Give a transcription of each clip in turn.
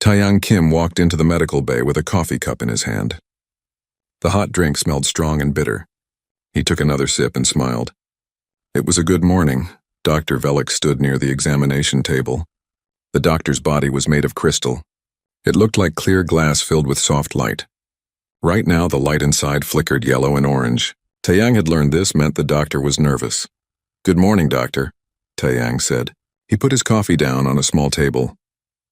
Taeyang Kim walked into the medical bay with a coffee cup in his hand. The hot drink smelled strong and bitter. He took another sip and smiled. It was a good morning. Dr. Velik stood near the examination table. The doctor's body was made of crystal. It looked like clear glass filled with soft light. Right now, the light inside flickered yellow and orange. Taeyang had learned this meant the doctor was nervous. "Good morning, doctor," Taeyang said. He put his coffee down on a small table.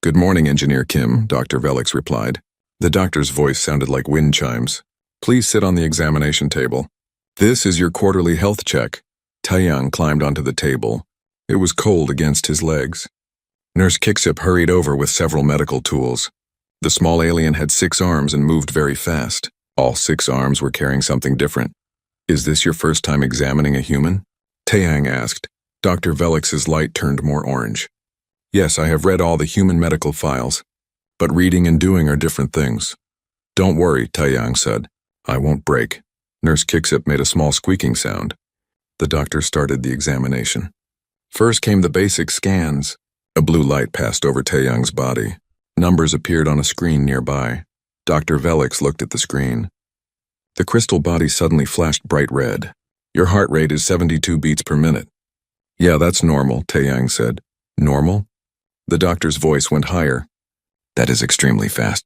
"Good morning, Engineer Kim," Dr. Velix replied. The doctor's voice sounded like wind chimes. "Please sit on the examination table. This is your quarterly health check." Taeyang climbed onto the table. It was cold against his legs. Nurse Kixip hurried over with several medical tools. The small alien had 6 arms and moved very fast. All 6 arms were carrying something different. "Is this your first time examining a human?" Taeyang asked. Dr. Velix's light turned more orange. "Yes, I have read all the human medical files. But reading and doing are different things." "Don't worry," Taeyang said. "I won't break." Nurse Kixip made a small squeaking sound. The doctor started the examination. First came the basic scans. A blue light passed over Taeyang's body. Numbers appeared on a screen nearby. Dr. Velix looked at the screen. The crystal body suddenly flashed bright red. "Your heart rate is 72 beats per minute." "Yeah, that's normal," Taeyang said. "Normal?" The doctor's voice went higher. "That is extremely fast.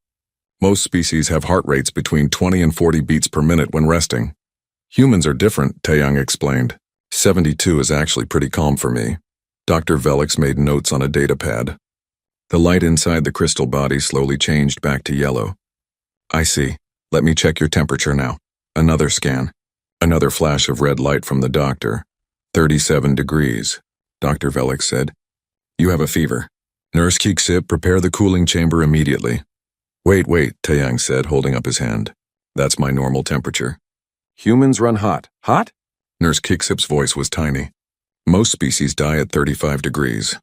Most species have heart rates between 20 and 40 beats per minute when resting. Humans are different," Taeyang explained. 72 is actually pretty calm for me." Dr. Velix made notes on a data pad. The light inside the crystal body slowly changed back to yellow. "I see. Let me check your temperature now." Another scan. Another flash of red light from the doctor. 37 degrees, Dr. Velix said. "You have a fever. Nurse Kixip, prepare the cooling chamber immediately." Wait, Taeyang said, holding up his hand. "That's my normal temperature." "Humans run hot." "Hot?" Nurse Kixip's voice was tiny. "Most species die at 35 degrees.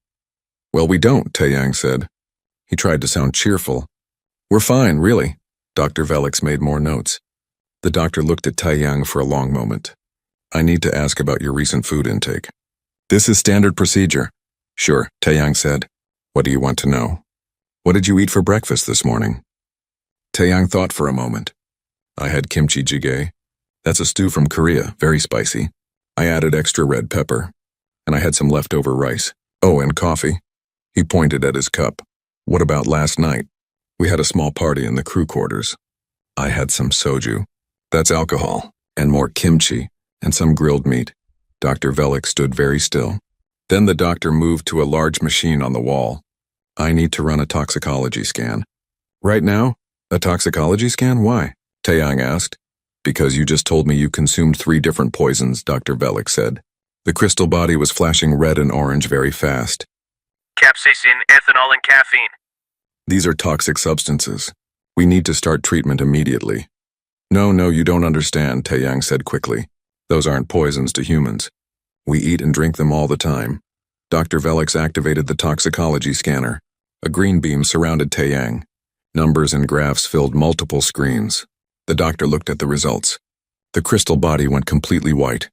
"Well, we don't," Taeyang said. He tried to sound cheerful. "We're fine, really." Dr. Velix made more notes. The doctor looked at Taeyang for a long moment. "I need to ask about your recent food intake." "This is standard procedure." "Sure," Taeyang said. "What do you want to know?" "What did you eat for breakfast this morning?" Taeyang thought for a moment. "I had kimchi jjigae. That's a stew from Korea, very spicy. I added extra red pepper. And I had some leftover rice. Oh, and coffee." He pointed at his cup. "What about last night?" "We had a small party in the crew quarters. I had some soju. That's alcohol. And more kimchi. And some grilled meat." Dr. Velix stood very still. Then the doctor moved to a large machine on the wall. "I need to run a toxicology scan." "Right now? A toxicology scan? Why?" Taeyang asked. "Because you just told me you consumed 3 different poisons," Dr. Velix said. The crystal body was flashing red and orange very fast. "Capsaicin, ethanol, and caffeine." "These are toxic substances. We need to start treatment immediately." No, you don't understand," Taeyang said quickly. "Those aren't poisons to humans. We eat and drink them all the time." Dr. Velix activated the toxicology scanner. A green beam surrounded Taeyang. Numbers and graphs filled multiple screens. The doctor looked at the results. The crystal body went completely white.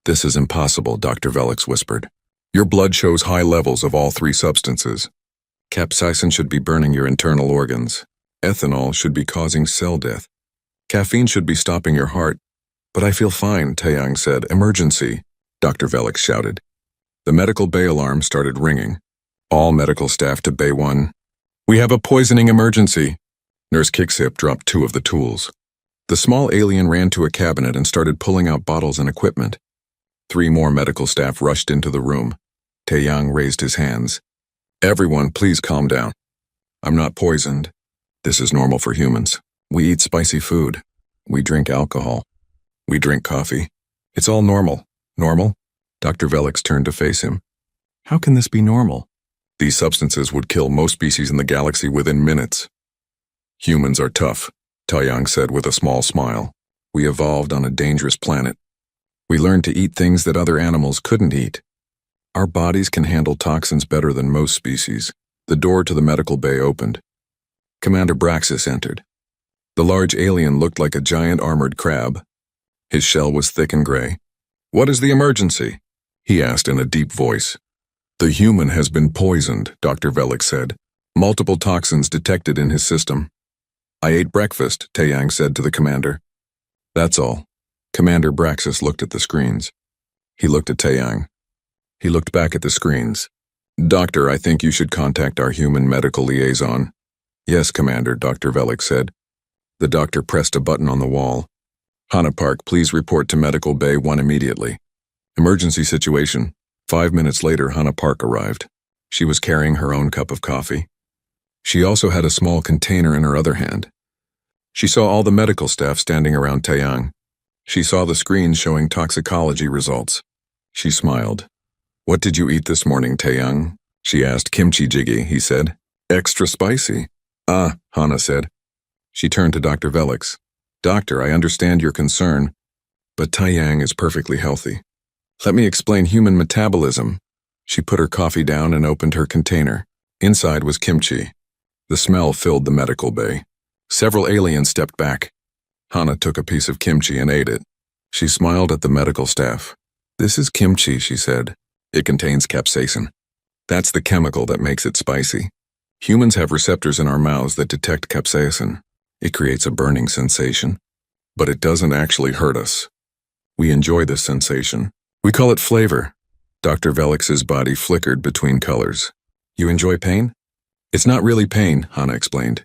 "This is impossible," Dr. Velix whispered. "Your blood shows high levels of all 3 substances. Capsaicin should be burning your internal organs. Ethanol should be causing cell death. Caffeine should be stopping your heart." "But I feel fine," Taeyang said. "Emergency," Dr. Velix shouted. The medical bay alarm started ringing. "All medical staff to Bay 1. We have a poisoning emergency." Nurse Kixip dropped 2 of the tools. The small alien ran to a cabinet and started pulling out bottles and equipment. 3 more medical staff rushed into the room. Taeyang raised his hands. "Everyone, please calm down. I'm not poisoned. This is normal for humans. We eat spicy food. We drink alcohol. We drink coffee. It's all normal." "Normal?" Dr. Velix turned to face him. "How can this be normal? These substances would kill most species in the galaxy within minutes." "Humans are tough," Taeyang said with a small smile. "We evolved on a dangerous planet. We learned to eat things that other animals couldn't eat. Our bodies can handle toxins better than most species." The door to the medical bay opened. Commander Braxis entered. The large alien looked like a giant armored crab. His shell was thick and gray. "What is the emergency?" he asked in a deep voice. "The human has been poisoned," Dr. Velix said. Multiple toxins detected in his system. I ate breakfast, Taeyang said to the commander. That's all. Commander Braxis looked at the screens. He looked at Taeyang. He looked back at the screens. Doctor, I think you should contact our human medical liaison. Yes, Commander, Dr. Velik said. The doctor pressed a button on the wall. Hana Park, please report to Medical Bay 1 immediately. Emergency situation. 5 minutes later, Hana Park arrived. She was carrying her own cup of coffee. She also had a small container in her other hand. She saw all the medical staff standing around Taeyang. She saw the screens showing toxicology results. She smiled. What did you eat this morning, Taeyang? She asked. Kimchi jjigae, he said. Extra spicy. Ah, Hana said. She turned to Dr. Velix. Doctor, I understand your concern, but Taeyang is perfectly healthy. Let me explain human metabolism. She put her coffee down and opened her container. Inside was kimchi. The smell filled the medical bay. Several aliens stepped back. Hana took a piece of kimchi and ate it. She smiled at the medical staff. This is kimchi, she said. It contains capsaicin. That's the chemical that makes it spicy. Humans have receptors in our mouths that detect capsaicin. It creates a burning sensation, but it doesn't actually hurt us. We enjoy this sensation. We call it flavor. Dr. Velix's body flickered between colors. You enjoy pain? It's not really pain, Hana explained.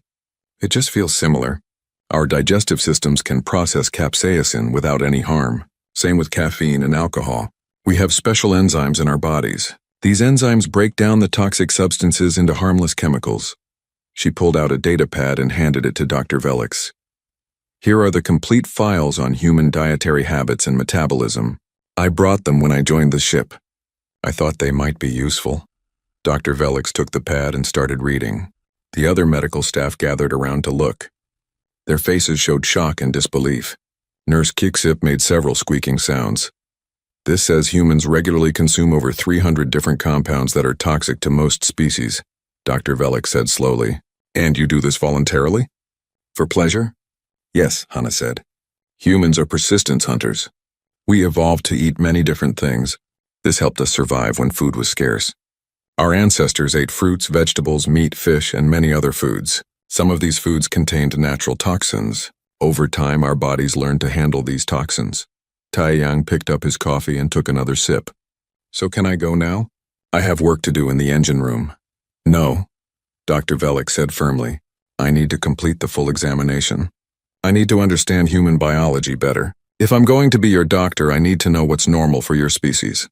It just feels similar. Our digestive systems can process capsaicin without any harm. Same with caffeine and alcohol. We have special enzymes in our bodies. These enzymes break down the toxic substances into harmless chemicals. She pulled out a data pad and handed it to Dr. Velix. Here are the complete files on human dietary habits and metabolism. I brought them when I joined the ship. I thought they might be useful. Dr. Velix took the pad and started reading. The other medical staff gathered around to look. Their faces showed shock and disbelief. Nurse Kiksip made several squeaking sounds. This says humans regularly consume over 300 different compounds that are toxic to most species, Dr. Velix said slowly. And you do this voluntarily? For pleasure? Yes, Hana said. Humans are persistence hunters. We evolved to eat many different things. This helped us survive when food was scarce. Our ancestors ate fruits, vegetables, meat, fish, and many other foods. Some of these foods contained natural toxins. Over time, our bodies learned to handle these toxins. Taeyang picked up his coffee and took another sip. So can I go now? I have work to do in the engine room. No, Dr. Velix said firmly. I need to complete the full examination. I need to understand human biology better. If I'm going to be your doctor, I need to know what's normal for your species.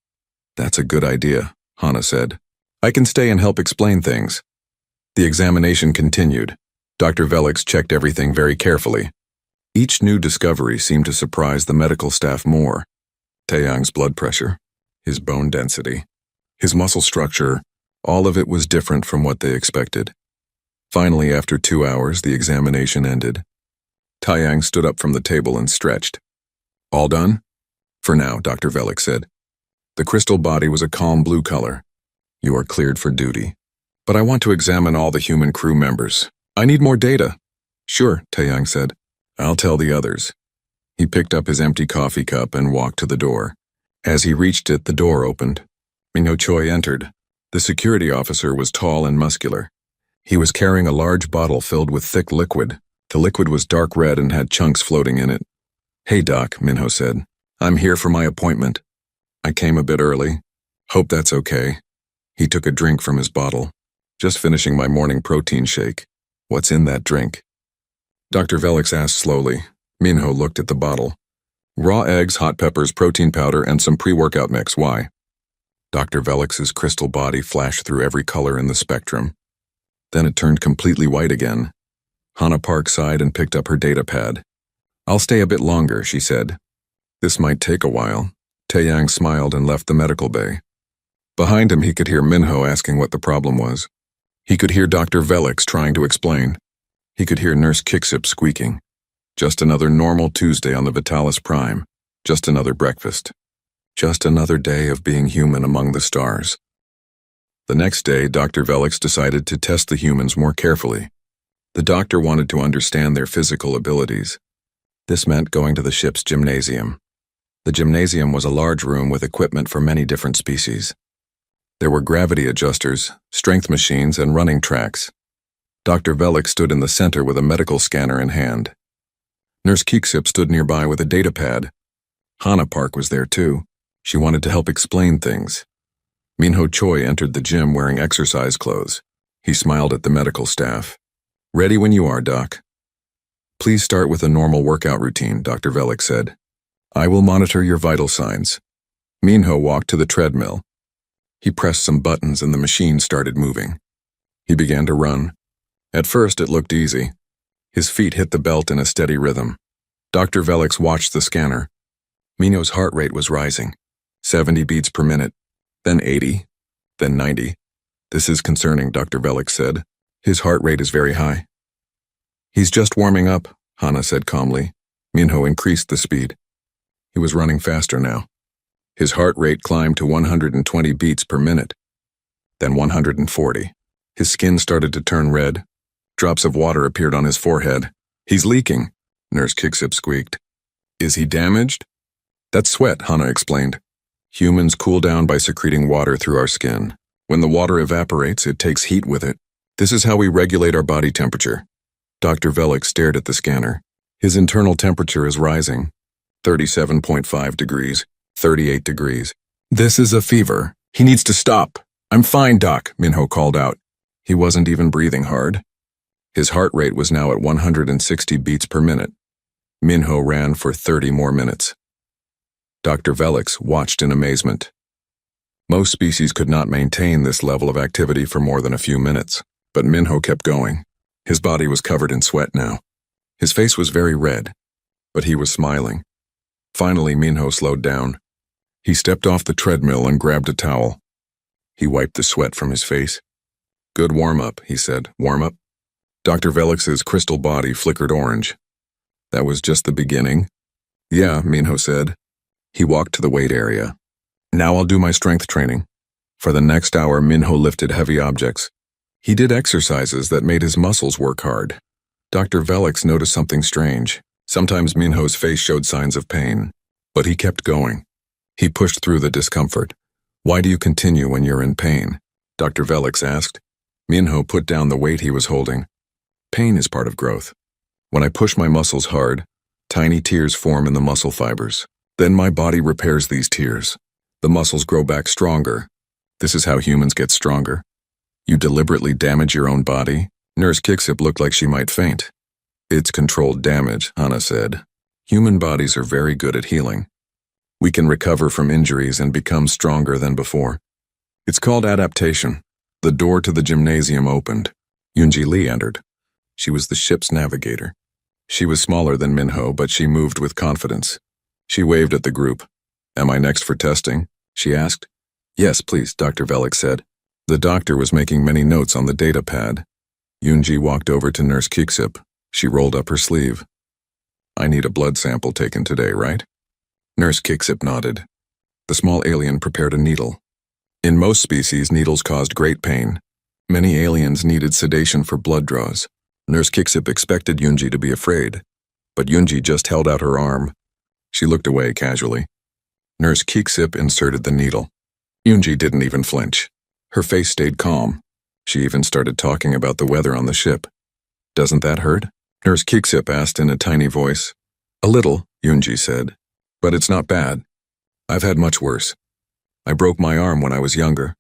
That's a good idea, Hana said. I can stay and help explain things. The examination continued. Dr. Velix checked everything very carefully. Each new discovery seemed to surprise the medical staff more. Taeyang's blood pressure, his bone density, his muscle structure, all of it was different from what they expected. Finally, after 2 hours, the examination ended. Taeyang stood up from the table and stretched. All done? For now, Dr. Velix said. The crystal body was a calm blue color. You are cleared for duty. But I want to examine all the human crew members. I need more data. Sure, Taeyang said. I'll tell the others. He picked up his empty coffee cup and walked to the door. As he reached it, the door opened. Minho Choi entered. The security officer was tall and muscular. He was carrying a large bottle filled with thick liquid. The liquid was dark red and had chunks floating in it. Hey, Doc, Minho said. I'm here for my appointment. I came a bit early. Hope that's okay. He took a drink from his bottle. Just finishing my morning protein shake. What's in that drink? Dr. Velix asked slowly. Minho looked at the bottle. Raw eggs, hot peppers, protein powder, and some pre-workout mix. Why? Dr. Velix's crystal body flashed through every color in the spectrum. Then it turned completely white again. Hana Park sighed and picked up her data pad. I'll stay a bit longer, she said. This might take a while. Taeyang smiled and left the medical bay. Behind him, he could hear Minho asking what the problem was. He could hear Dr. Velix trying to explain. He could hear Nurse Kiksip squeaking. Just another normal Tuesday on the Vitalis Prime. Just another breakfast. Just another day of being human among the stars. The next day, Dr. Velix decided to test the humans more carefully. The doctor wanted to understand their physical abilities. This meant going to the ship's gymnasium. The gymnasium was a large room with equipment for many different species. There were gravity adjusters, strength machines, and running tracks. Dr. Velik stood in the center with a medical scanner in hand. Nurse Keeksip stood nearby with a data pad. Hana Park was there too. She wanted to help explain things. Minho Choi entered the gym wearing exercise clothes. He smiled at the medical staff. "Ready when you are, Doc." "Please start with a normal workout routine," Dr. Velik said. "I will monitor your vital signs." Minho walked to the treadmill. He pressed some buttons and the machine started moving. He began to run. At first it looked easy. His feet hit the belt in a steady rhythm. Dr. Velik watched the scanner. Minho's heart rate was rising. 70 beats per minute, then 80, then 90. "This is concerning," Dr. Velik said. "His heart rate is very high." "He's just warming up," Hana said calmly. Minho increased the speed. He was running faster now. His heart rate climbed to 120 beats per minute, then 140. His skin started to turn red. Drops of water appeared on his forehead. "He's leaking," Nurse Keeksip squeaked. "Is he damaged?" "That's sweat," Hana explained. "Humans cool down by secreting water through our skin. When the water evaporates, it takes heat with it. This is how we regulate our body temperature." Dr. Velik stared at the scanner. His internal temperature is rising. 37.5 degrees, 38 degrees. "This is a fever. He needs to stop." "I'm fine, Doc," Minho called out. He wasn't even breathing hard. His heart rate was now at 160 beats per minute. Minho ran for 30 more minutes. Dr. Velik watched in amazement. Most species could not maintain this level of activity for more than a few minutes, but Minho kept going. His body was covered in sweat now. His face was very red, but he was smiling. Finally, Minho slowed down. He stepped off the treadmill and grabbed a towel. He wiped the sweat from his face. "Good warm-up," he said. "Warm-up?" Dr. Velik's crystal body flickered orange. "That was just the beginning." "Yeah," Minho said. He walked to the weight area. "Now I'll do my strength training." For the next hour, Minho lifted heavy objects. He did exercises that made his muscles work hard. Dr. Velik noticed something strange. Sometimes Minho's face showed signs of pain, but he kept going. He pushed through the discomfort. "Why do you continue when you're in pain?" Dr. Velik asked. Minho put down the weight he was holding. "Pain is part of growth. When I push my muscles hard, tiny tears form in the muscle fibers. Then my body repairs these tears. The muscles grow back stronger. This is how humans get stronger." "You deliberately damage your own body?" Nurse Keeksip looked like she might faint. "It's controlled damage," Hana said. "Human bodies are very good at healing. We can recover from injuries and become stronger than before. It's called adaptation." The door to the gymnasium opened. Yoonji Lee entered. She was the ship's navigator. She was smaller than Minho, but she moved with confidence. She waved at the group. "Am I next for testing?" she asked. "Yes, please," Dr. Velik said. The doctor was making many notes on the data pad. Yoonji walked over to Nurse Keeksip. She rolled up her sleeve. "I need a blood sample taken today, right?" Nurse Keeksip nodded. The small alien prepared a needle. In most species, needles caused great pain. Many aliens needed sedation for blood draws. Nurse Keeksip expected Yoonji to be afraid, but Yoonji just held out her arm. She looked away casually. Nurse Keeksip inserted the needle. Yoonji didn't even flinch. Her face stayed calm. She even started talking about the weather on the ship. "Doesn't that hurt?" Nurse Keeksip asked in a tiny voice. "A little," Yoonji said, "but it's not bad. I've had much worse. I broke my arm when I was younger.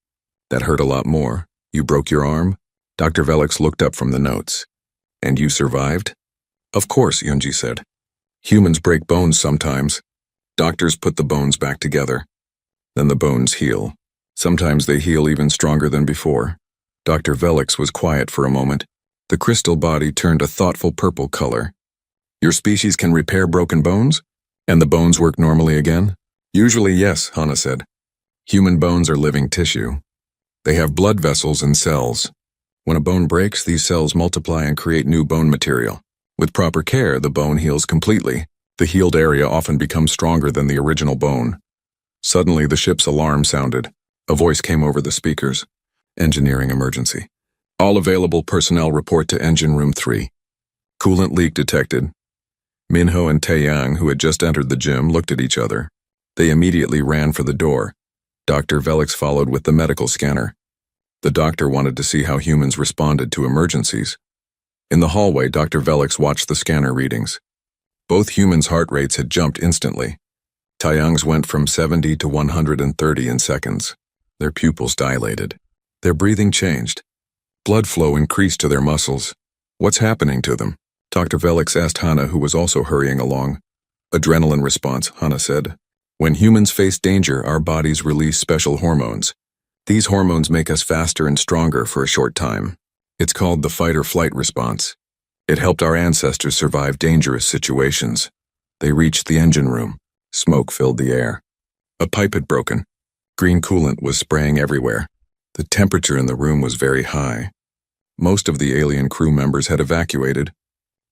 That hurt a lot more." "You broke your arm?" Dr. Velik looked up from the notes. "And you survived?" "Of course," Yoonji said. "Humans break bones sometimes. Doctors put the bones back together. Then the bones heal. Sometimes they heal even stronger than before." Dr. Velik was quiet for a moment. The crystal body turned a thoughtful purple color. "Your species can repair broken bones? And the bones work normally again?" "Usually, yes," Hana said. "Human bones are living tissue. They have blood vessels and cells. When a bone breaks, these cells multiply and create new bone material. With proper care, the bone heals completely. The healed area often becomes stronger than the original bone." Suddenly, the ship's alarm sounded. A voice came over the speakers. "Engineering emergency. All available personnel report to engine room 3. Coolant leak detected." Minho and Taeyang, who had just entered the gym, looked at each other. They immediately ran for the door. Dr. Velik followed with the medical scanner. The doctor wanted to see how humans responded to emergencies. In the hallway, Dr. Velix watched the scanner readings. Both humans' heart rates had jumped instantly. Taeyang's went from 70 to 130 in seconds. Their pupils dilated. Their breathing changed. Blood flow increased to their muscles. What's happening to them? Dr. Velix asked Hana, who was also hurrying along. Adrenaline response, Hana said. When humans face danger, our bodies release special hormones. These hormones make us faster and stronger for a short time. It's called the fight-or-flight response. It helped our ancestors survive dangerous situations. They reached the engine room. Smoke filled the air. A pipe had broken. Green coolant was spraying everywhere. The temperature in the room was very high. Most of the alien crew members had evacuated.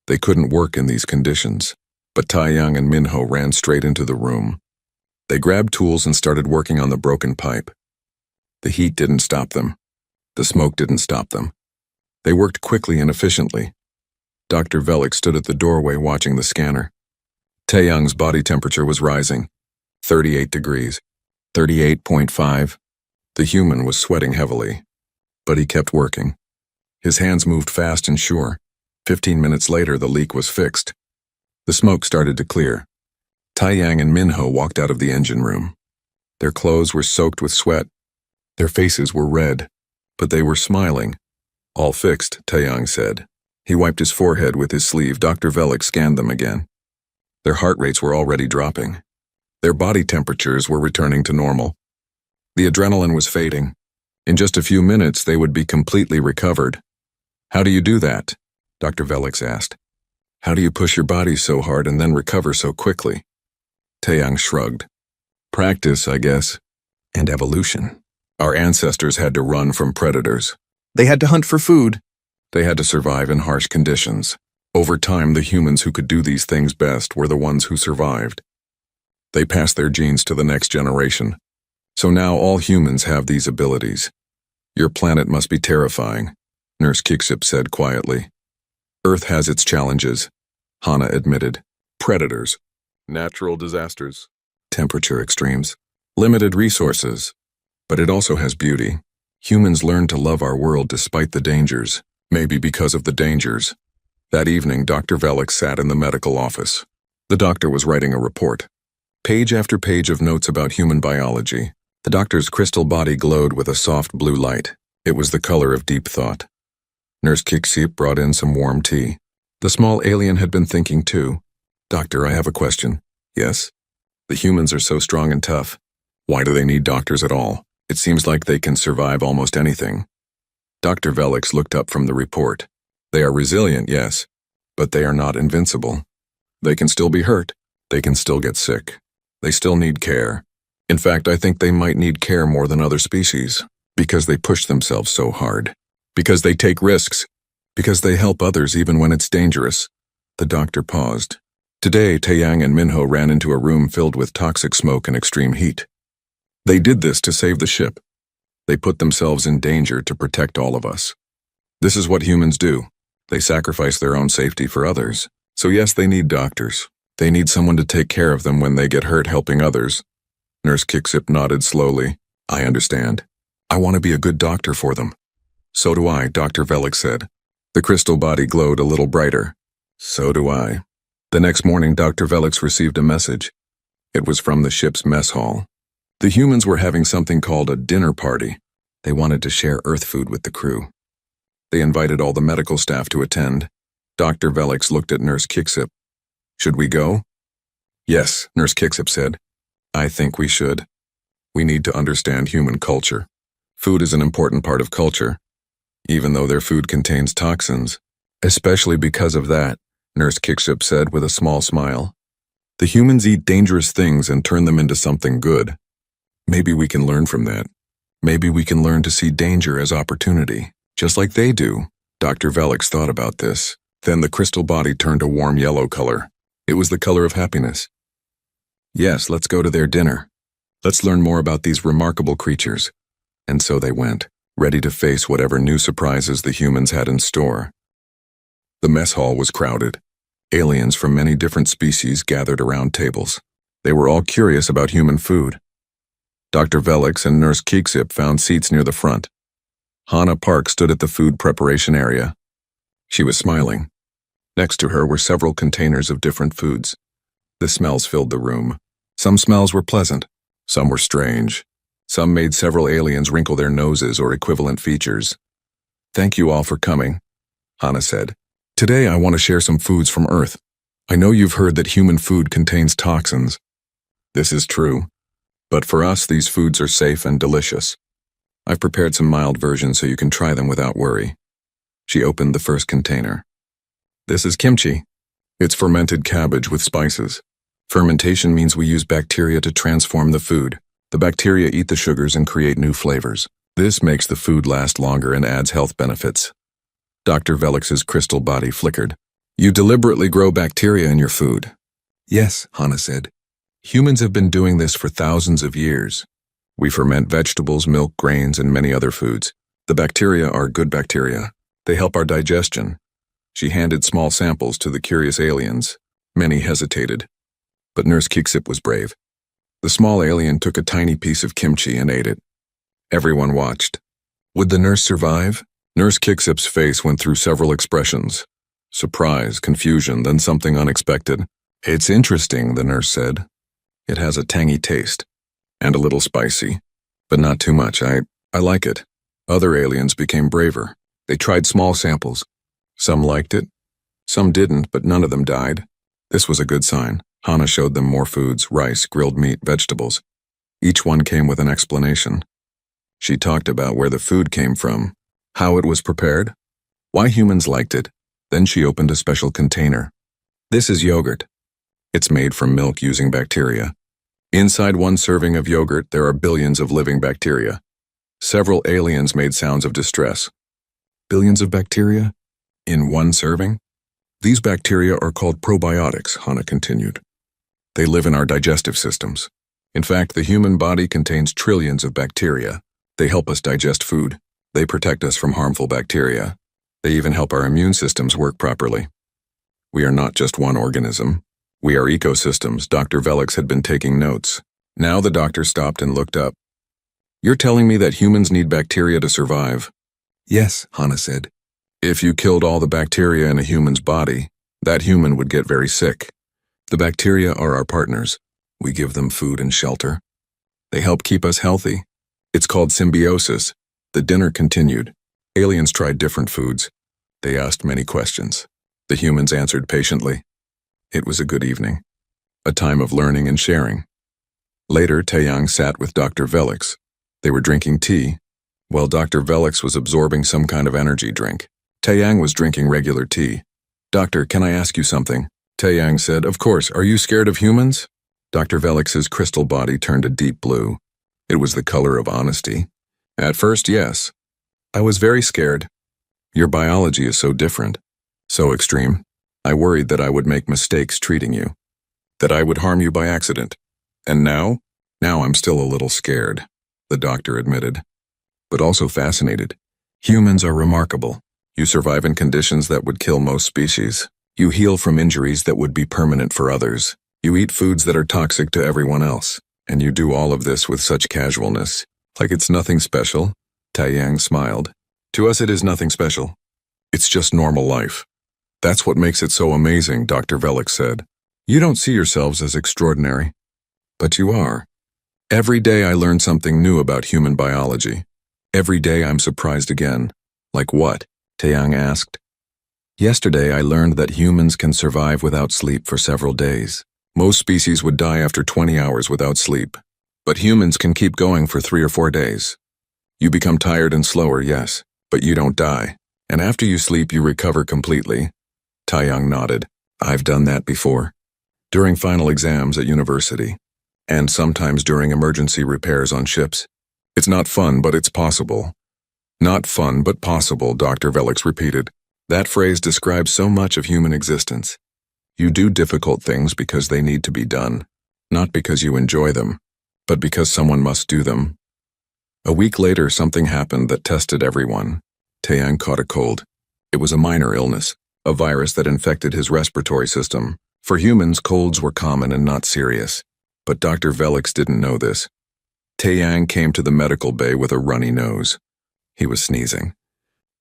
They couldn't work in these conditions. But Taeyang and Minho ran straight into the room. They grabbed tools and started working on the broken pipe. The heat didn't stop them. The smoke didn't stop them. They worked quickly and efficiently. Dr. Velix stood at the doorway watching the scanner. Taeyang's body temperature was rising. 38 degrees. 38.5. The human was sweating heavily. But he kept working. His hands moved fast and sure. 15 minutes later, the leak was fixed. The smoke started to clear. Taeyang and Minho walked out of the engine room. Their clothes were soaked with sweat. Their faces were red, but they were smiling. All fixed, Taeyang said. He wiped his forehead with his sleeve. Dr. Velix scanned them again. Their heart rates were already dropping. Their body temperatures were returning to normal. The adrenaline was fading. In just a few minutes, they would be completely recovered. How do you do that? Dr. Velix asked. How do you push your body so hard and then recover so quickly? Taeyang shrugged. Practice, I guess. And evolution. Our ancestors had to run from predators. They had to hunt for food. They had to survive in harsh conditions. Over time, the humans who could do these things best were the ones who survived. They passed their genes to the next generation. So now all humans have these abilities. Your planet must be terrifying, Nurse Kixip said quietly. Earth has its challenges, Hana admitted. Predators, natural disasters, temperature extremes, limited resources. But it also has beauty. Humans learn to love our world despite the dangers, maybe because of the dangers. That evening, Dr. Velix sat in the medical office. The doctor was writing a report. Page after page of notes about human biology. The doctor's crystal body glowed with a soft blue light. It was the color of deep thought. Nurse Kixip brought in some warm tea. The small alien had been thinking too. Doctor, I have a question. Yes? The humans are so strong and tough. Why do they need doctors at all? It seems like they can survive almost anything. Dr. Velix looked up from the report. They are resilient, yes, but they are not invincible. They can still be hurt. They can still get sick. They still need care. In fact, I think they might need care more than other species, because they push themselves so hard, because they take risks, because they help others even when it's dangerous. The doctor paused. Today, Taeyang and Minho ran into a room filled with toxic smoke and extreme heat. They did this to save the ship. They put themselves in danger to protect all of us. This is what humans do. They sacrifice their own safety for others. So yes, they need doctors. They need someone to take care of them when they get hurt helping others. Nurse Kixip nodded slowly. I understand. I want to be a good doctor for them. So do I, Dr. Velix said. The crystal body glowed a little brighter. So do I. The next morning, Dr. Velix received a message. It was from the ship's mess hall. The humans were having something called a dinner party. They wanted to share Earth food with the crew. They invited all the medical staff to attend. Dr. Velix looked at Nurse Kixip. Should we go? Yes, Nurse Kixip said. I think we should. We need to understand human culture. Food is an important part of culture, even though their food contains toxins. Especially because of that, Nurse Kixip said with a small smile. The humans eat dangerous things and turn them into something good. Maybe we can learn from that. Maybe we can learn to see danger as opportunity, just like they do. Dr. Velix thought about this. Then the crystal body turned a warm yellow color. It was the color of happiness. Yes, let's go to their dinner. Let's learn more about these remarkable creatures. And so they went, ready to face whatever new surprises the humans had in store. The mess hall was crowded. Aliens from many different species gathered around tables. They were all curious about human food. Dr. Velix and Nurse Kixip found seats near the front. Hana Park stood at the food preparation area. She was smiling. Next to her were several containers of different foods. The smells filled the room. Some smells were pleasant. Some were strange. Some made several aliens wrinkle their noses or equivalent features. "Thank you all for coming," Hannah said. "Today I want to share some foods from Earth. I know you've heard that human food contains toxins. This is true. But for us, these foods are safe and delicious. I've prepared some mild versions so you can try them without worry." She opened the first container. "This is kimchi. It's fermented cabbage with spices. Fermentation means we use bacteria to transform the food. The bacteria eat the sugars and create new flavors. This makes the food last longer and adds health benefits." Dr. Velix's crystal body flickered. "You deliberately grow bacteria in your food." "Yes," Hannah said. "Humans have been doing this for thousands of years. We ferment vegetables, milk, grains, and many other foods. The bacteria are good bacteria. They help our digestion." She handed small samples to the curious aliens. Many hesitated. But Nurse Kixip was brave. The small alien took a tiny piece of kimchi and ate it. Everyone watched. Would the nurse survive? Nurse Kixip's face went through several expressions. Surprise, confusion, then something unexpected. "It's interesting," the nurse said. "It has a tangy taste. And a little spicy. But not too much. I like it." Other aliens became braver. They tried small samples. Some liked it. Some didn't, but none of them died. This was a good sign. Hannah showed them more foods: rice, grilled meat, vegetables. Each one came with an explanation. She talked about where the food came from, how it was prepared, why humans liked it. Then she opened a special container. "This is yogurt. It's made from milk using bacteria. Inside one serving of yogurt, there are billions of living bacteria." Several aliens made sounds of distress. "Billions of bacteria? In one serving?" "These bacteria are called probiotics," Hannah continued. "They live in our digestive systems. In fact, the human body contains trillions of bacteria. They help us digest food. They protect us from harmful bacteria. They even help our immune systems work properly. We are not just one organism. We are ecosystems." Dr. Velix had been taking notes. Now the doctor stopped and looked up. "You're telling me that humans need bacteria to survive?" "Yes," Hannah said. "If you killed all the bacteria in a human's body, that human would get very sick. The bacteria are our partners. We give them food and shelter. They help keep us healthy. It's called symbiosis." The dinner continued. Aliens tried different foods. They asked many questions. The humans answered patiently. It was a good evening. A time of learning and sharing. Later, Taeyang sat with Dr. Velix. They were drinking tea, while Dr. Velix was absorbing some kind of energy drink. Taeyang was drinking regular tea. "Doctor, can I ask you something?" Taeyang said, "Of course. Are you scared of humans?" Dr. Velix's crystal body turned a deep blue. It was the color of honesty. "At first, yes. I was very scared. Your biology is so different, so extreme. I worried that I would make mistakes treating you, that I would harm you by accident. And now I'm still a little scared," the doctor admitted, "but also fascinated. Humans are remarkable. You survive in conditions that would kill most species. You heal from injuries that would be permanent for others. You eat foods that are toxic to everyone else. And you do all of this with such casualness. Like it's nothing special." Taeyang smiled. "To us it is nothing special. It's just normal life. That's what makes it so amazing," Dr. Velix said. "You don't see yourselves as extraordinary. But you are. Every day I learn something new about human biology. Every day I'm surprised again." "Like what?" Taeyang asked. "Yesterday I learned that humans can survive without sleep for several days. Most species would die after 20 hours without sleep. But humans can keep going for 3 or 4 days. You become tired and slower, yes, but you don't die. And after you sleep, you recover completely." Taeyang nodded. "I've done that before. During final exams at university. And sometimes during emergency repairs on ships. It's not fun, but it's possible." "Not fun, but possible," Dr. Velix repeated. That phrase describes so much of human existence. You do difficult things because they need to be done, not because you enjoy them, but because someone must do them. A week later, something happened that tested everyone. Taeyang caught a cold. It was a minor illness, a virus that infected his respiratory system. For humans, colds were common and not serious. But Dr. Velix didn't know this. Taeyang came to the medical bay with a runny nose. He was sneezing.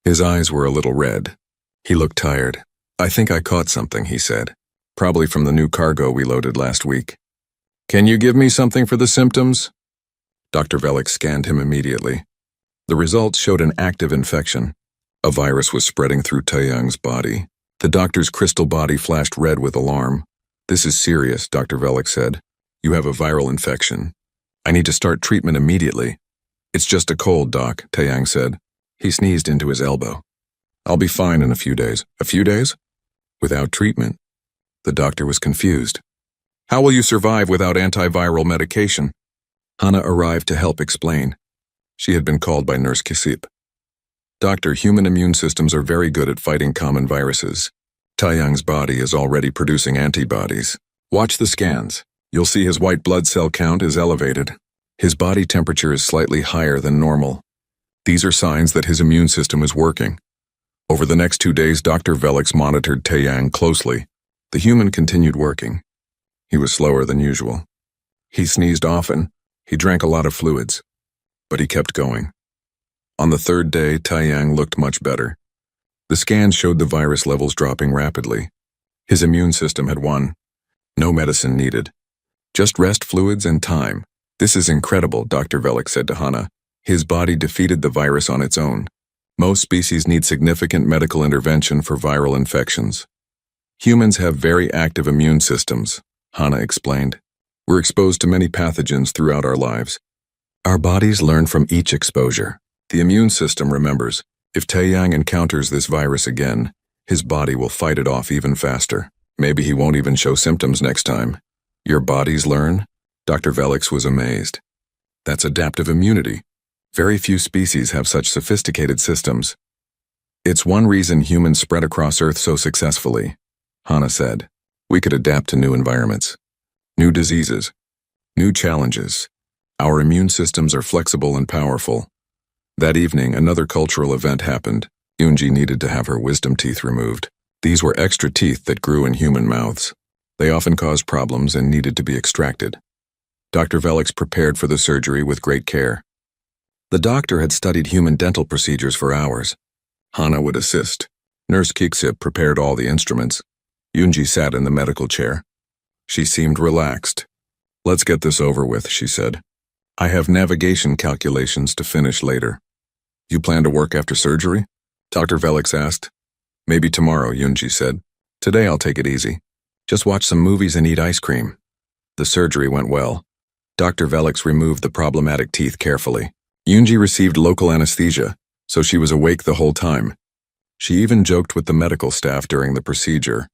His eyes were a little red. He looked tired. I think I caught something, he said. Probably from the new cargo we loaded last week. Can you give me something for the symptoms? Dr. Velik scanned him immediately. The results showed an active infection. A virus was spreading through Taeyang's body. The doctor's crystal body flashed red with alarm. This is serious, Dr. Velik said. You have a viral infection. I need to start treatment immediately. It's just a cold, Doc, Taeyang said. He sneezed into his elbow. I'll be fine in a few days. A few days? Without treatment? The doctor was confused. How will you survive without antiviral medication? Hana arrived to help explain. She had been called by Nurse Kisip. Doctor, human immune systems are very good at fighting common viruses. Taeyang's body is already producing antibodies. Watch the scans. You'll see his white blood cell count is elevated. His body temperature is slightly higher than normal. These are signs that his immune system is working. Over the next 2 days, Dr. Velik monitored Taeyang closely. The human continued working. He was slower than usual. He sneezed often. He drank a lot of fluids. But he kept going. On the 3rd day, Taeyang looked much better. The scans showed the virus levels dropping rapidly. His immune system had won. No medicine needed. Just rest, fluids, and time. This is incredible, Dr. Velik said to Hana. His body defeated the virus on its own. Most species need significant medical intervention for viral infections. Humans have very active immune systems, Hana explained. We're exposed to many pathogens throughout our lives. Our bodies learn from each exposure. The immune system remembers. If Taeyang encounters this virus again, his body will fight it off even faster. Maybe he won't even show symptoms next time. Your bodies learn? Dr. Velik was amazed. That's adaptive immunity. Very few species have such sophisticated systems. It's one reason humans spread across Earth so successfully, Hana said. We could adapt to new environments, new diseases, new challenges. Our immune systems are flexible and powerful. That evening, another cultural event happened. Yoonji needed to have her wisdom teeth removed. These were extra teeth that grew in human mouths. They often caused problems and needed to be extracted. Dr. Velik prepared for the surgery with great care. The doctor had studied human dental procedures for hours. Hana would assist. Nurse Kiksip prepared all the instruments. Yoonji sat in the medical chair. She seemed relaxed. Let's get this over with, she said. I have navigation calculations to finish later. You plan to work after surgery? Dr. Velik asked. Maybe tomorrow, Yoonji said. Today I'll take it easy. Just watch some movies and eat ice cream. The surgery went well. Dr. Velik removed the problematic teeth carefully. Yoonji received local anesthesia, so she was awake the whole time. She even joked with the medical staff during the procedure.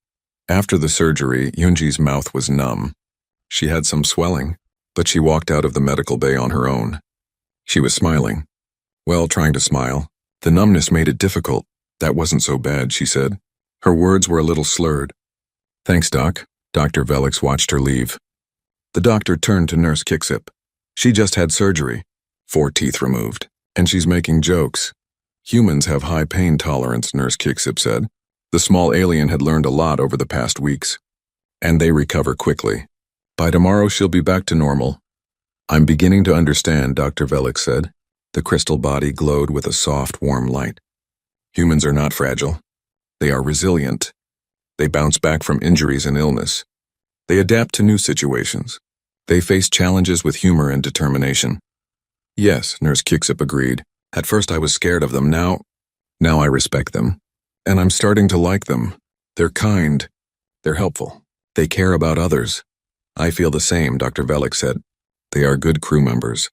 After the surgery, Yoonji's mouth was numb. She had some swelling, but she walked out of the medical bay on her own. She was smiling. Well, trying to smile. The numbness made it difficult. That wasn't so bad, she said. Her words were a little slurred. Thanks, Doc. Dr. Velik watched her leave. The doctor turned to Nurse Kiksip. She just had surgery. 4 teeth removed. And she's making jokes. Humans have high pain tolerance, Nurse Kiksip said. The small alien had learned a lot over the past weeks. And they recover quickly. By tomorrow she'll be back to normal. I'm beginning to understand, Dr. Velik said. The crystal body glowed with a soft, warm light. Humans are not fragile. They are resilient. They bounce back from injuries and illness. They adapt to new situations. They face challenges with humor and determination. Yes, Nurse Kiksip agreed. At first I was scared of them. Now I respect them. And I'm starting to like them. They're kind. They're helpful. They care about others. I feel the same, Dr. Velik said. They are good crew members.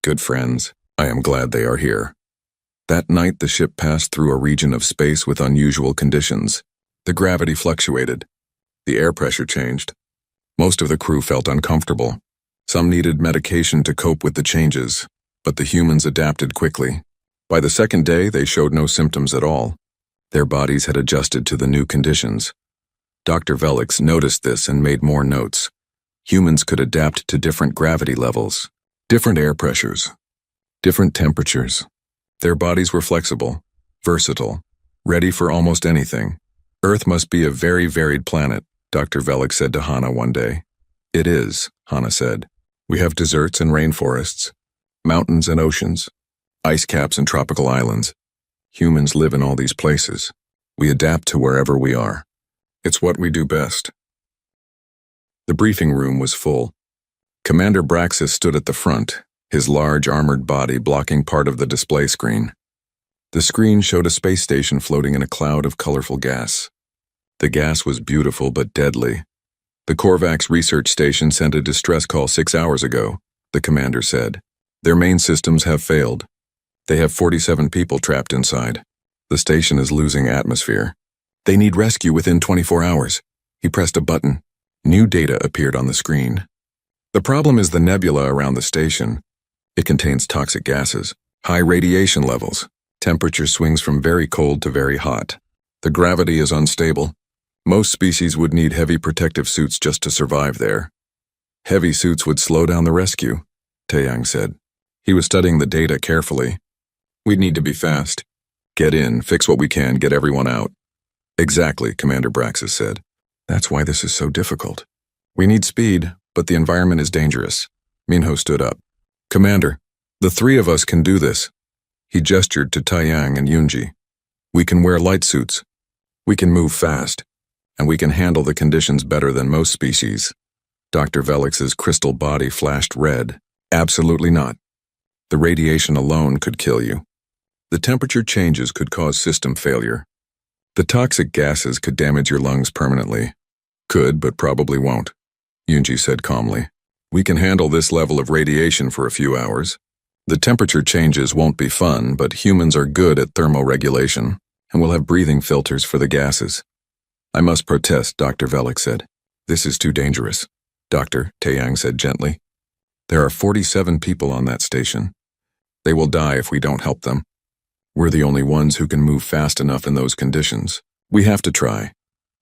Good friends. I am glad they are here. That night the ship passed through a region of space with unusual conditions. The gravity fluctuated. The air pressure changed. Most of the crew felt uncomfortable. Some needed medication to cope with the changes, but the humans adapted quickly. By the 2nd day, they showed no symptoms at all. Their bodies had adjusted to the new conditions. Dr. Velik noticed this and made more notes. Humans could adapt to different gravity levels, different air pressures, different temperatures. Their bodies were flexible, versatile, ready for almost anything. Earth must be a very varied planet, Dr. Velik said to Hana one day. It is, Hana said. We have deserts and rainforests, mountains and oceans, ice caps and tropical islands. Humans live in all these places. We adapt to wherever we are. It's what we do best. The briefing room was full. Commander Braxis stood at the front, his large armored body blocking part of the display screen. The screen showed a space station floating in a cloud of colorful gas. The gas was beautiful but deadly. The Korvax research station sent a distress call 6 hours ago, the commander said. Their main systems have failed. They have 47 people trapped inside. The station is losing atmosphere. They need rescue within 24 hours. He pressed a button. New data appeared on the screen. The problem is the nebula around the station. It contains toxic gases, high radiation levels. Temperature swings from very cold to very hot. The gravity is unstable. Most species would need heavy protective suits just to survive there. Heavy suits would slow down the rescue, Taeyang said. He was studying the data carefully. We'd need to be fast. Get in, fix what we can, get everyone out. Exactly, Commander Braxis said. That's why this is so difficult. We need speed, but the environment is dangerous. Minho stood up. Commander, the three of us can do this. He gestured to Taeyang and Yunji. We can wear light suits. We can move fast. And we can handle the conditions better than most species. Dr. Velix's crystal body flashed red. Absolutely not. The radiation alone could kill you. The temperature changes could cause system failure. The toxic gases could damage your lungs permanently. Could, but probably won't, Yunji said calmly. We can handle this level of radiation for a few hours. The temperature changes won't be fun, but humans are good at thermoregulation, and we'll have breathing filters for the gases. I must protest, Dr. Velix said. This is too dangerous. Doctor, Taeyang said gently. There are 47 people on that station. They will die if we don't help them. We're the only ones who can move fast enough in those conditions. We have to try.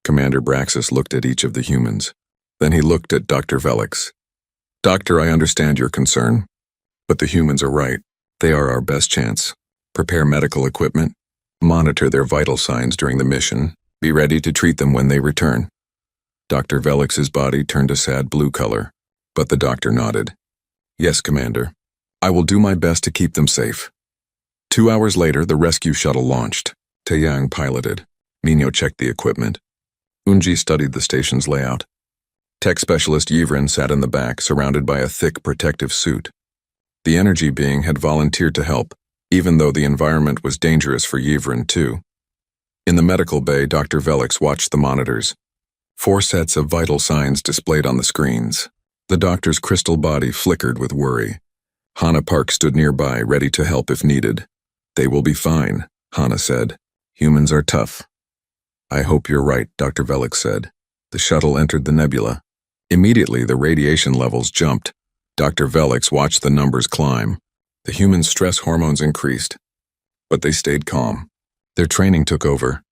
Commander Braxis looked at each of the humans. Then he looked at Dr. Velix. Doctor, I understand your concern. But the humans are right. They are our best chance. Prepare medical equipment. Monitor their vital signs during the mission. Be ready to treat them when they return. Dr. Velix's body turned a sad blue color, but the doctor nodded. Yes, Commander. I will do my best to keep them safe. 2 hours later, the rescue shuttle launched. Taeyang piloted. Minho checked the equipment. Unji studied the station's layout. Tech specialist Yivrin sat in the back, surrounded by a thick protective suit. The energy being had volunteered to help, even though the environment was dangerous for Yivrin too. In the medical bay, Dr. Velix watched the monitors. 4 sets of vital signs displayed on the screens. The doctor's crystal body flickered with worry. Hana Park stood nearby, ready to help if needed. They will be fine, Hana said. Humans are tough. I hope you're right, Dr. Velix said. The shuttle entered the nebula. Immediately, the radiation levels jumped. Dr. Velix watched the numbers climb. The human stress hormones increased. But they stayed calm. Their training took over.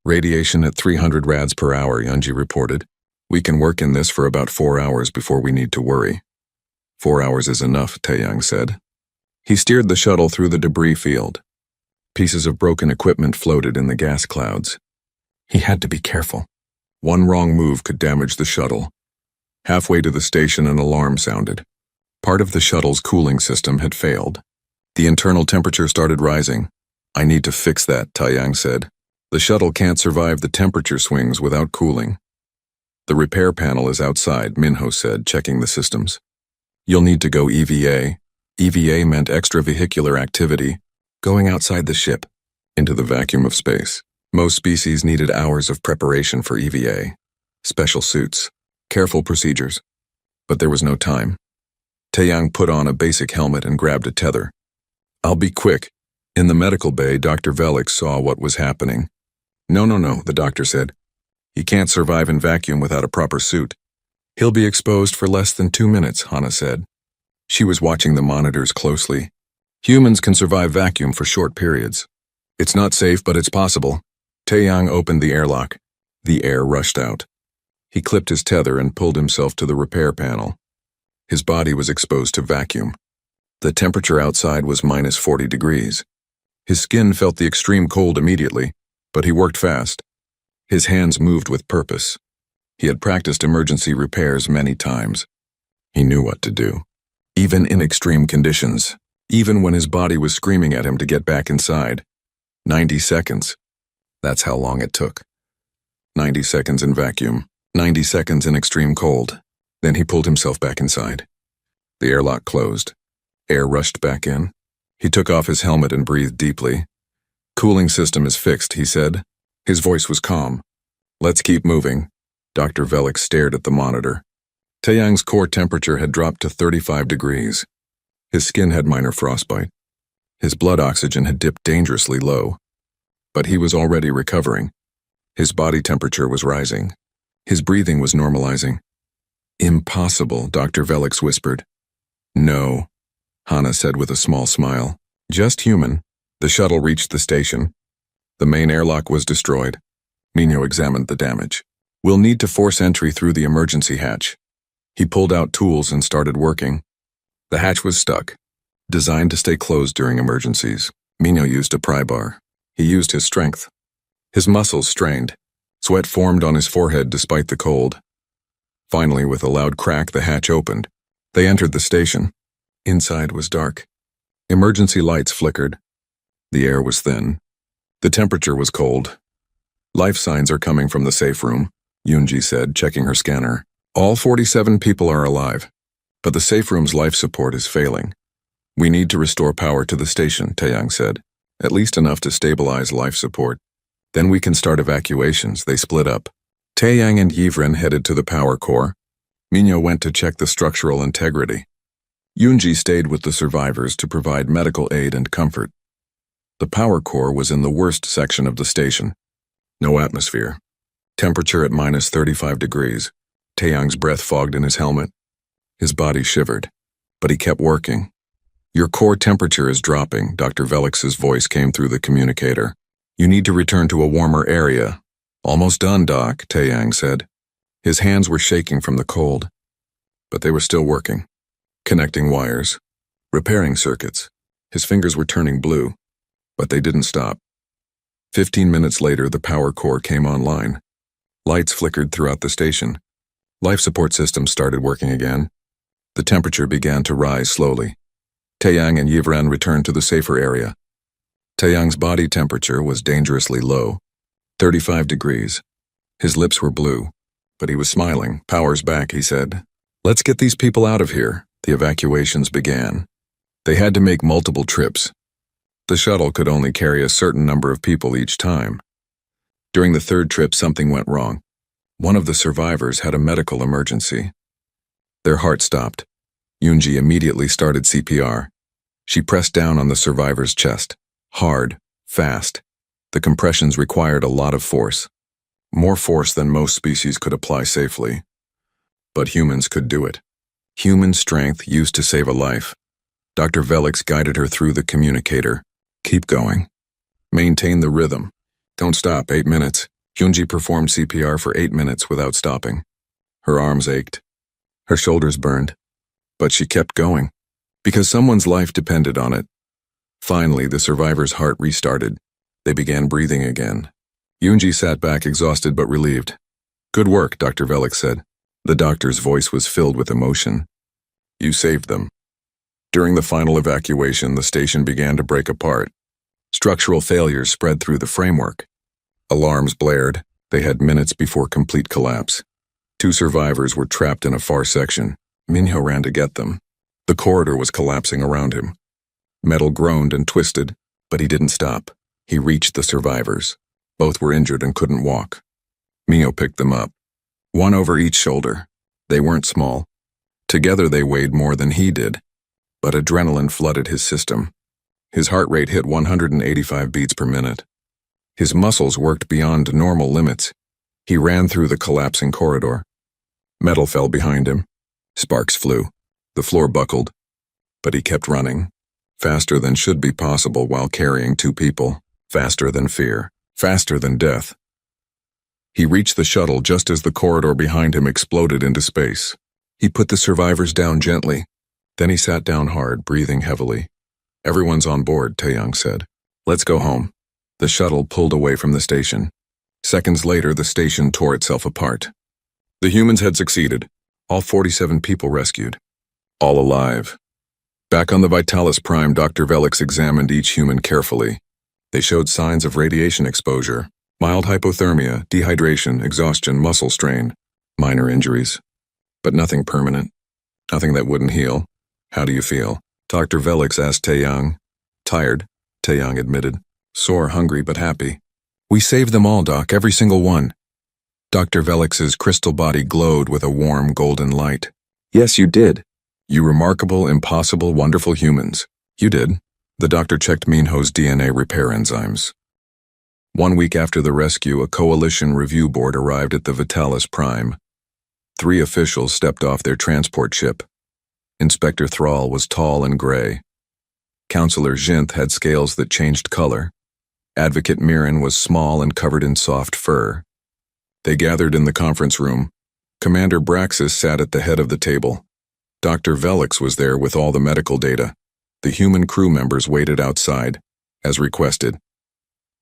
Radiation at 300 rads per hour, Yunji reported. We can work in this for about 4 hours before we need to worry. 4 hours is enough, Taeyang said. He steered the shuttle through the debris field. Pieces of broken equipment floated in the gas clouds. He had to be careful. One wrong move could damage the shuttle. Halfway to the station, an alarm sounded. Part of the shuttle's cooling system had failed. The internal temperature started rising. I need to fix that, Taeyang said. The shuttle can't survive the temperature swings without cooling. The repair panel is outside, Minho said, checking the systems. You'll need to go EVA. EVA meant extravehicular activity, going outside the ship, into the vacuum of space. Most species needed hours of preparation for EVA. Special suits, careful procedures. But there was no time. Taeyang put on a basic helmet and grabbed a tether. I'll be quick. In the medical bay, Dr. Velix saw what was happening. No, the doctor said. He can't survive in vacuum without a proper suit. He'll be exposed for less than 2 minutes, Hana said. She was watching the monitors closely. Humans can survive vacuum for short periods. It's not safe, but it's possible. Taeyang opened the airlock. The air rushed out. He clipped his tether and pulled himself to the repair panel. His body was exposed to vacuum. The temperature outside was minus 40 degrees. His skin felt the extreme cold immediately, but he worked fast. His hands moved with purpose. He had practiced emergency repairs many times. He knew what to do. Even in extreme conditions, even when his body was screaming at him to get back inside. 90 seconds. That's how long it took. 90 seconds in vacuum, 90 seconds in extreme cold. Then he pulled himself back inside. The airlock closed. Air rushed back in. He took off his helmet and breathed deeply. "Cooling system is fixed," he said. His voice was calm. "Let's keep moving." Dr. Velik stared at the monitor. Taeyang's core temperature had dropped to 35 degrees. His skin had minor frostbite. His blood oxygen had dipped dangerously low. But he was already recovering. His body temperature was rising. His breathing was normalizing. "Impossible," Dr. Velik whispered. "No," Hana said with a small smile. "Just human." The shuttle reached the station. The main airlock was destroyed. Minho examined the damage. "We'll need to force entry through the emergency hatch." He pulled out tools and started working. The hatch was stuck, designed to stay closed during emergencies. Minho used a pry bar. He used his strength. His muscles strained. Sweat formed on his forehead despite the cold. Finally, with a loud crack, the hatch opened. They entered the station. Inside was dark. Emergency lights flickered. The air was thin. The temperature was cold. "Life signs are coming from the safe room," Yoonji said, checking her scanner. "All 47 people are alive, but the safe room's life support is failing. We need to restore power to the station," Taeyang said. "At least enough to stabilize life support. Then we can start evacuations." They split up. Taeyang and Yivren headed to the power core. Minho went to check the structural integrity. Yoonji stayed with the survivors to provide medical aid and comfort. The power core was in the worst section of the station. No atmosphere. Temperature at minus 35 degrees. Taeyang's breath fogged in his helmet. His body shivered, but he kept working. "Your core temperature is dropping," Dr. Velik's voice came through the communicator. "You need to return to a warmer area." "Almost done, Doc," Taeyang said. His hands were shaking from the cold, but they were still working. Connecting wires, repairing circuits. His fingers were turning blue, but they didn't stop. 15 minutes later, the power core came online. Lights flickered throughout the station. Life support systems started working again. The temperature began to rise slowly. Taeyang and Yivren returned to the safer area. Taeyang's body temperature was dangerously low, 35 degrees. His lips were blue, but he was smiling. "Power's back," he said. "Let's get these people out of here." The evacuations began. They had to make multiple trips. The shuttle could only carry a certain number of people each time. During the third trip, something went wrong. One of the survivors had a medical emergency. Their heart stopped. Yoonji immediately started CPR. She pressed down on the survivor's chest. Hard, fast. The compressions required a lot of force. More force than most species could apply safely. But humans could do it. Human strength used to save a life. Dr. Velik guided her through the communicator. "Keep going. Maintain the rhythm. Don't stop. 8 minutes. Yoonji performed CPR for 8 minutes without stopping. Her arms ached. Her shoulders burned. But she kept going, because someone's life depended on it. Finally, the survivor's heart restarted. They began breathing again. Yoonji sat back exhausted but relieved. "Good work," Dr. Velik said. The doctor's voice was filled with emotion. "You saved them." During the final evacuation, the station began to break apart. Structural failures spread through the framework. Alarms blared. They had minutes before complete collapse. 2 survivors were trapped in a far section. Minho ran to get them. The corridor was collapsing around him. Metal groaned and twisted, but he didn't stop. He reached the survivors. Both were injured and couldn't walk. Minho picked them up. One over each shoulder. They weren't small. Together they weighed more than he did. But adrenaline flooded his system. His heart rate hit 185 beats per minute. His muscles worked beyond normal limits. He ran through the collapsing corridor. Metal fell behind him. Sparks flew. The floor buckled. But he kept running. Faster than should be possible while carrying 2 people. Faster than fear. Faster than death. He reached the shuttle just as the corridor behind him exploded into space. He put the survivors down gently. Then he sat down hard, breathing heavily. "Everyone's on board," Taeyang said. "Let's go home." The shuttle pulled away from the station. Seconds later, the station tore itself apart. The humans had succeeded. All 47 people rescued. All alive. Back on the Vitalis Prime, Dr. Velik examined each human carefully. They showed signs of radiation exposure. Mild hypothermia, dehydration, exhaustion, muscle strain. Minor injuries. But nothing permanent. Nothing that wouldn't heal. How do you feel? Dr. Velix asked Taeyang. Tired, Taeyang admitted. Sore, hungry, but happy. We saved them all, Doc, every single one. Dr. Velix's crystal body glowed with a warm golden light. Yes, you did. You remarkable, impossible, wonderful humans. You did. The doctor checked Minho's DNA repair enzymes. 1 week after the rescue, a coalition review board arrived at the Vitalis Prime. 3 officials stepped off their transport ship. Inspector Thrall was tall and gray. Counselor Jinth had scales that changed color. Advocate Mirren was small and covered in soft fur. They gathered in the conference room. Commander Braxis sat at the head of the table. Dr. Velix was there with all the medical data. The human crew members waited outside, as requested.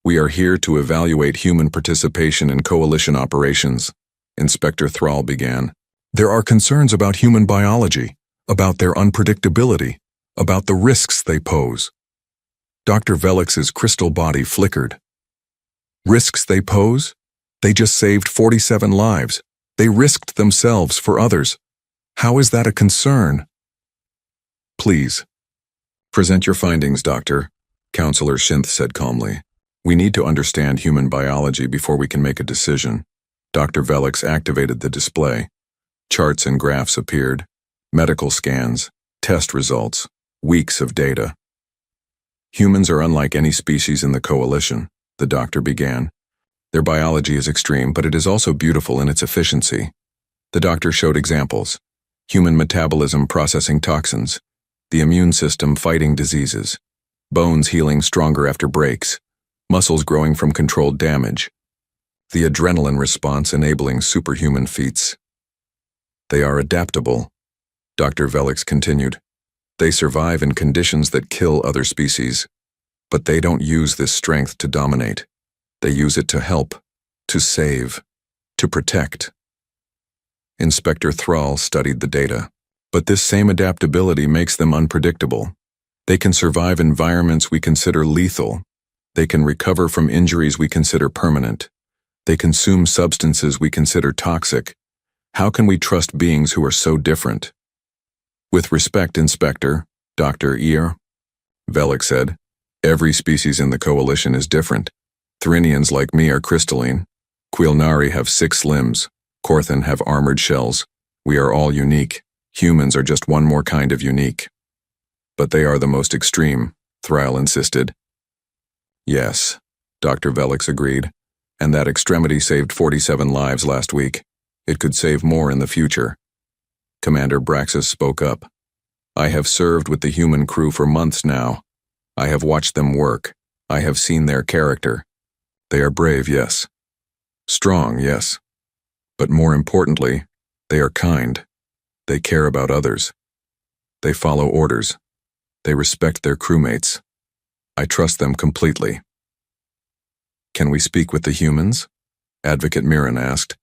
We are here to evaluate human participation in coalition operations, Inspector Thrall began. There are concerns about human biology, about their unpredictability, about the risks they pose. Dr. Velix's crystal body flickered. Risks they pose? They just saved 47 lives. They risked themselves for others. How is that a concern? Please. Present your findings, Doctor, Counselor Shinth said calmly. We need to understand human biology before we can make a decision. Dr. Velix activated the display. Charts and graphs appeared. Medical scans, test results, weeks of data. Humans are unlike any species in the coalition, the doctor began. Their biology is extreme, but it is also beautiful in its efficiency. The doctor showed examples. Human metabolism processing toxins, the immune system fighting diseases, bones healing stronger after breaks, muscles growing from controlled damage, the adrenaline response enabling superhuman feats. They are adaptable, Dr. Velix continued. They survive in conditions that kill other species, but they don't use this strength to dominate. They use it to help, to save, to protect. Inspector Thrall studied the data. But this same adaptability makes them unpredictable. They can survive environments we consider lethal. They can recover from injuries we consider permanent. They consume substances we consider toxic. How can we trust beings who are so different? With respect, Inspector, Dr. Ear, Velix said, every species in the coalition is different. Thrinians like me are crystalline. Quilnari have 6 limbs. Korthan have armored shells. We are all unique. Humans are just one more kind of unique. But they are the most extreme, Thrall insisted. Yes, Dr. Velix agreed, and that extremity saved 47 lives last week. It could save more in the future. Commander Braxis spoke up. I have served with the human crew for months now. I have watched them work. I have seen their character. They are brave, yes. Strong, yes. But more importantly, they are kind. They care about others. They follow orders. They respect their crewmates. I trust them completely. Can we speak with the humans? Advocate Mirren asked.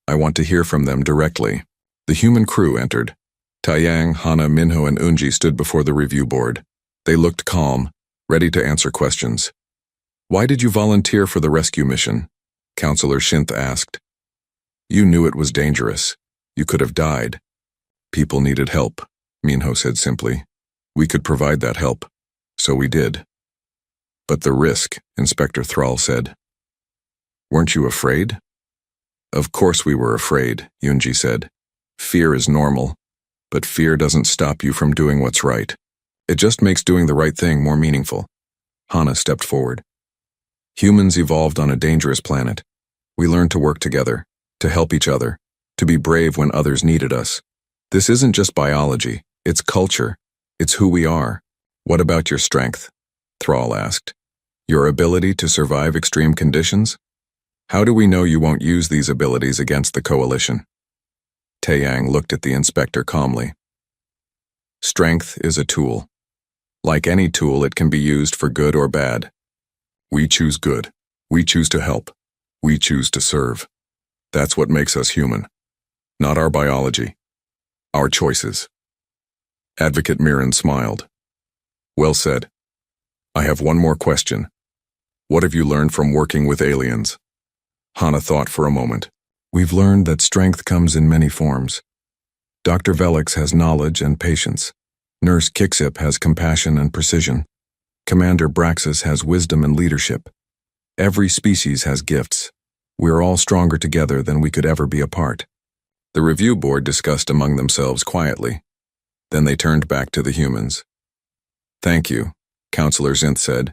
I want to hear from them directly. The human crew entered. Taeyang, Hana, Minho, and Unji stood before the review board. They looked calm, ready to answer questions. Why did you volunteer for the rescue mission? Counselor Shinth asked. You knew it was dangerous. You could have died. People needed help, Minho said simply. We could provide that help. So we did. But the risk, Inspector Thrall said. Weren't you afraid? Of course we were afraid, Unji said. Fear is normal, but fear doesn't stop you from doing what's right. It just makes doing the right thing more meaningful. Hana stepped forward. Humans evolved on a dangerous planet. We learned to work together, to help each other, to be brave when others needed us. This isn't just biology, it's culture. It's who we are. What about your strength? Thrall asked. Your ability to survive extreme conditions? How do we know you won't use these abilities against the coalition? Taeyang looked at the inspector calmly. Strength is a tool. Like any tool, it can be used for good or bad. We choose good. We choose to help. We choose to serve. That's what makes us human. Not our biology. Our choices. Advocate Mirren smiled. Well said. I have one more question. What have you learned from working with aliens? Hana thought for a moment. We've learned that strength comes in many forms. Dr. Velix has knowledge and patience. Nurse Kixip has compassion and precision. Commander Braxis has wisdom and leadership. Every species has gifts. We are all stronger together than we could ever be apart. The review board discussed among themselves quietly. Then they turned back to the humans. Thank you, Counselor Zinth said.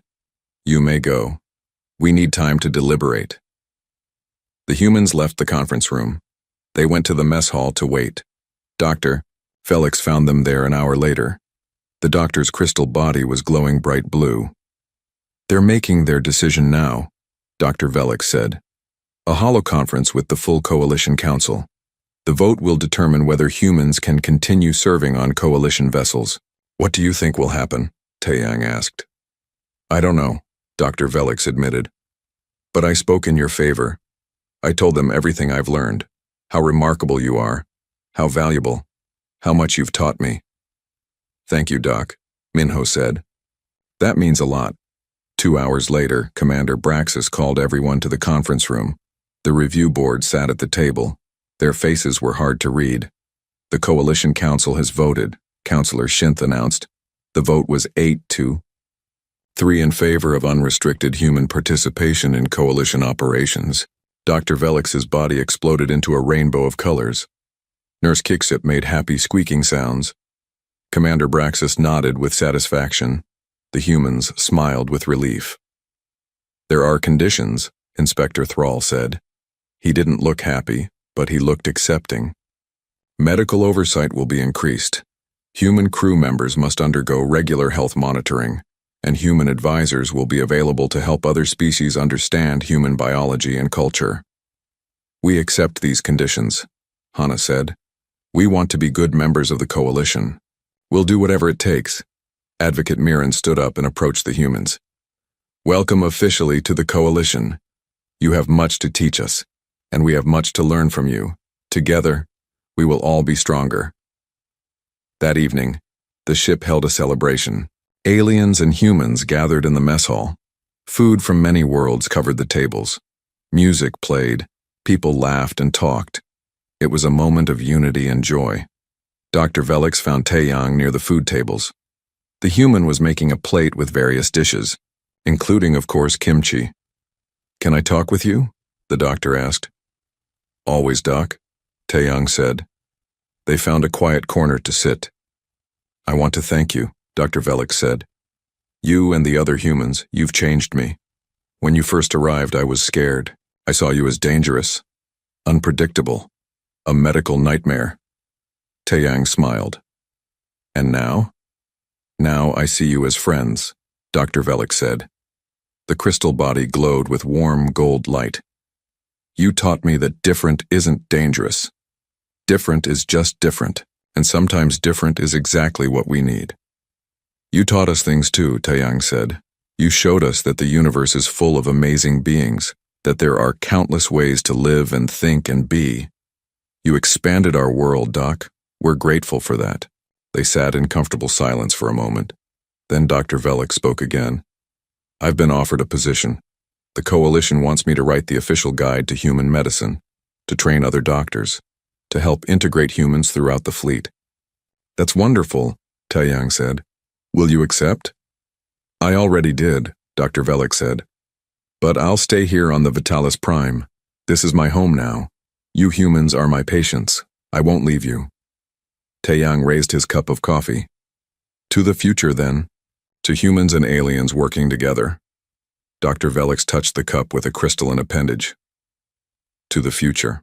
You may go. We need time to deliberate. The humans left the conference room. They went to the mess hall to wait. Dr. Felix found them there an hour later. The doctor's crystal body was glowing bright blue. They're making their decision now, Dr. Velix said. A holoconference with the full Coalition Council. The vote will determine whether humans can continue serving on Coalition vessels. What do you think will happen? Taeyang asked. I don't know, Dr. Velix admitted. But I spoke in your favor. I told them everything I've learned, how remarkable you are, how valuable, how much you've taught me. Thank you, Doc, Minho said. That means a lot. 2 hours later, Commander Braxis called everyone to the conference room. The review board sat at the table. Their faces were hard to read. The Coalition Council has voted, Counselor Shinth announced. The vote was 8-3 in favor of unrestricted human participation in Coalition operations. Dr. Velix's body exploded into a rainbow of colors. Nurse Kixip made happy squeaking sounds. Commander Braxis nodded with satisfaction. The humans smiled with relief. There are conditions, Inspector Thrall said. He didn't look happy, but he looked accepting. Medical oversight will be increased. Human crew members must undergo regular health monitoring, and human advisors will be available to help other species understand human biology and culture. We accept these conditions, Hana said. We want to be good members of the Coalition. We'll do whatever it takes. Advocate Mirren stood up and approached the humans. Welcome officially to the Coalition. You have much to teach us, and we have much to learn from you. Together, we will all be stronger. That evening, the ship held a celebration. Aliens and humans gathered in the mess hall. Food from many worlds covered the tables. Music played. People laughed and talked. It was a moment of unity and joy. Dr. Velix found Taeyang near the food tables. The human was making a plate with various dishes, including, of course, kimchi. Can I talk with you? The doctor asked. Always, Doc, Taeyang said. They found a quiet corner to sit. I want to thank you, Dr. Velix said. You and the other humans, you've changed me. When you first arrived, I was scared. I saw you as dangerous, unpredictable, a medical nightmare. Taeyang smiled. And now? Now I see you as friends, Dr. Velix said. The crystal body glowed with warm gold light. You taught me that different isn't dangerous. Different is just different, and sometimes different is exactly what we need. You taught us things too, Taeyang said. You showed us that the universe is full of amazing beings, that there are countless ways to live and think and be. You expanded our world, Doc. We're grateful for that. They sat in comfortable silence for a moment. Then Dr. Velix spoke again. I've been offered a position. The Coalition wants me to write the official guide to human medicine, to train other doctors, to help integrate humans throughout the fleet. That's wonderful, Taeyang said. Will you accept? I already did, Dr. Velix said. But I'll stay here on the Vitalis Prime. This is my home now. You humans are my patients. I won't leave you. Taeyang raised his cup of coffee. To the future, then. To humans and aliens working together. Dr. Velix touched the cup with a crystalline appendage. To the future.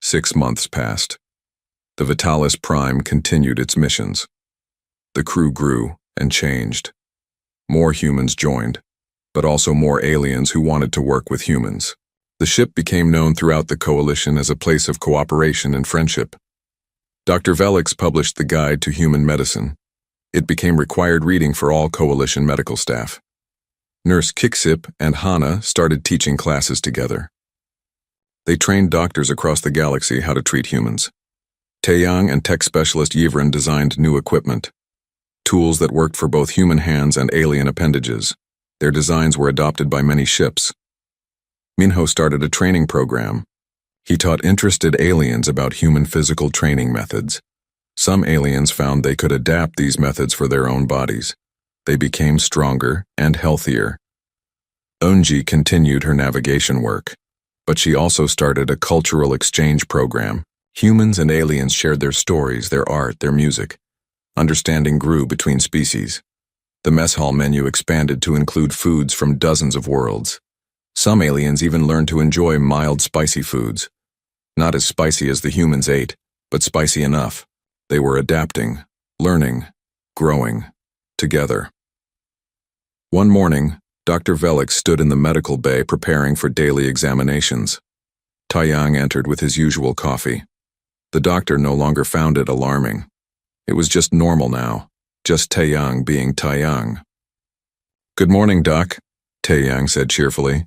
6 months passed. The Vitalis Prime continued its missions. The crew grew and changed. More humans joined, but also more aliens who wanted to work with humans. The ship became known throughout the Coalition as a place of cooperation and friendship. Dr. Velix published the Guide to Human Medicine. It became required reading for all Coalition medical staff. Nurse Kixip and Hana started teaching classes together. They trained doctors across the galaxy how to treat humans. Taeyang and tech specialist Yivrin designed new equipment, tools that worked for both human hands and alien appendages. Their designs were adopted by many ships. Minho started a training program. He taught interested aliens about human physical training methods. Some aliens found they could adapt these methods for their own bodies. They became stronger and healthier. Eunji continued her navigation work, but she also started a cultural exchange program. Humans and aliens shared their stories, their art, their music. Understanding grew between species. The mess hall menu expanded to include foods from dozens of worlds. Some aliens even learned to enjoy mild, spicy foods. Not as spicy as the humans ate, but spicy enough. They were adapting, learning, growing, together. One morning, Dr. Velik stood in the medical bay preparing for daily examinations. Taeyang entered with his usual coffee. The doctor no longer found it alarming. It was just normal now, just Taeyang being Taeyang. "Good morning, Doc," Taeyang said cheerfully.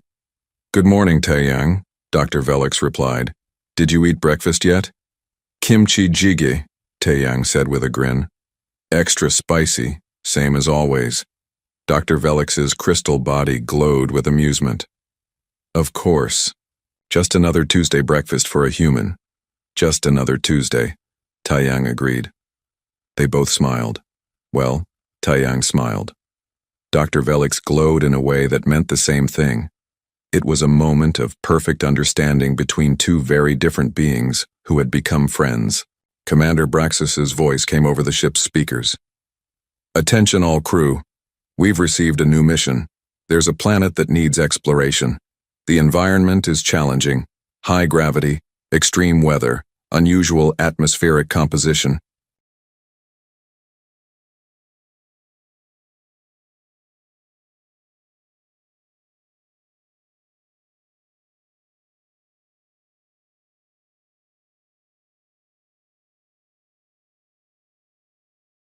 "Good morning, Taeyang," Dr. Velix replied. "Did you eat breakfast yet?" "Kimchi jjigae," Taeyang said with a grin. "Extra spicy, same as always." Dr. Velix's crystal body glowed with amusement. "Of course. Just another Tuesday breakfast for a human. Just another Tuesday," Taeyang agreed. They both smiled. Well, Taeyang smiled. Dr. Velix glowed in a way that meant the same thing. It was a moment of perfect understanding between two very different beings who had become friends. Commander Braxis's voice came over the ship's speakers. "Attention all crew. We've received a new mission. There's a planet that needs exploration. The environment is challenging. High gravity, extreme weather, unusual atmospheric composition.